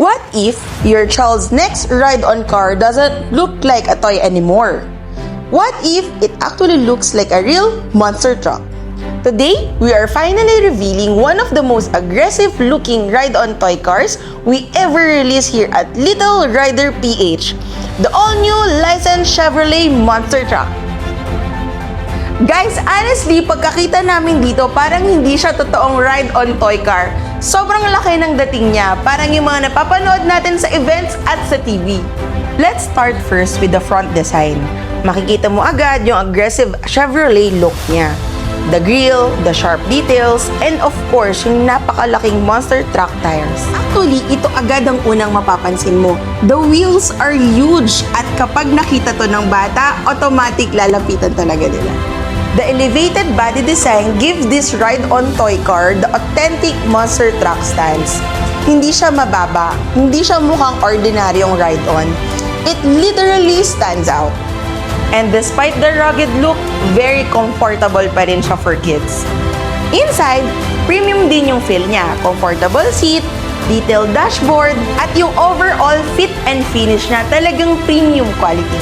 What if your child's next ride-on car doesn't look like a toy anymore? What if it actually looks like a real monster truck? Today, we are finally revealing one of the most aggressive-looking ride-on toy cars we ever released here at Little Rider PH, the all-new licensed Chevrolet Monster Truck. Guys, honestly, pagkakita namin dito, parang hindi siya totoong ride-on toy car. Sobrang laki ng dating niya, parang yung mga napapanood natin sa events at sa TV. Let's start first with the front design. Makikita mo agad yung aggressive Chevrolet look niya. The grille, the sharp details, and of course, yung napakalaking monster truck tires. Actually, ito agad ang unang mapapansin mo. The wheels are huge at kapag nakita to ng bata, automatic lalapitan talaga nila. The elevated body design gives this ride-on toy car the authentic monster truck stance. Hindi siya mababa, hindi siya mukhang ordinaryong ride-on. It literally stands out. And despite the rugged look, very comfortable pa rin siya for kids. Inside, premium din yung feel niya. Comfortable seat, detailed dashboard, at yung overall fit and finish niya talagang premium quality.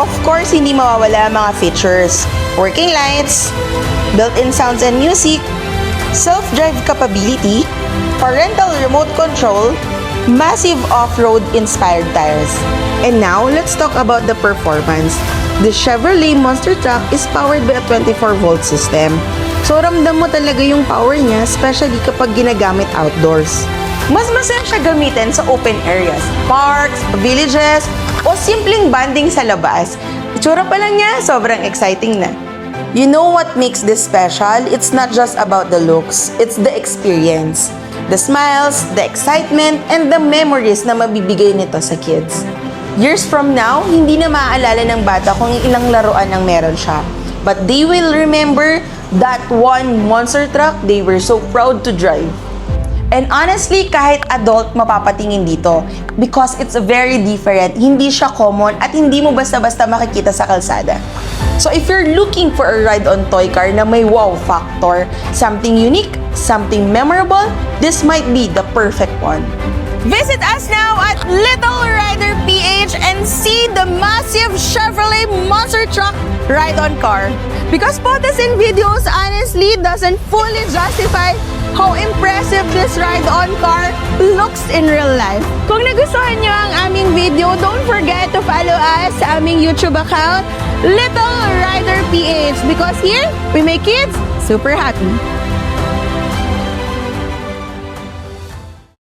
Of course, hindi mawawala ang mga features. Working lights, built-in sounds and music, self-drive capability, parental remote control, massive off-road inspired tires. And now, let's talk about the performance. The Chevrolet Monster Truck is powered by a 24-volt system. So, ramdam mo talaga yung power niya, especially kapag ginagamit outdoors. Mas masaya siya gamitin sa open areas, parks, villages, o simpleng banding sa labas. Itsura pa lang niya, sobrang exciting na. You know what makes this special? It's not just about the looks, it's the experience. The smiles, the excitement, and the memories na mabibigay nito sa kids. Years from now, hindi na maaalala ng bata kung ilang laruan ang meron siya. But they will remember that one monster truck they were so proud to drive. And honestly, kahit adult mapapatingin dito because it's very different, hindi siya common at hindi mo basta-basta makikita sa kalsada. So if you're looking for a ride-on toy car na may wow factor, something unique, something memorable, this might be the perfect one. Visit us now at Little Rider PH and see the massive Chevrolet Monster Truck ride-on car. Because photos and videos honestly doesn't fully justify how impressive this ride-on car looks in real life. Kung nagustuhan nyo ang aming video, don't forget to follow us sa aming YouTube account, Little Rider PH, because here, we make kids super happy.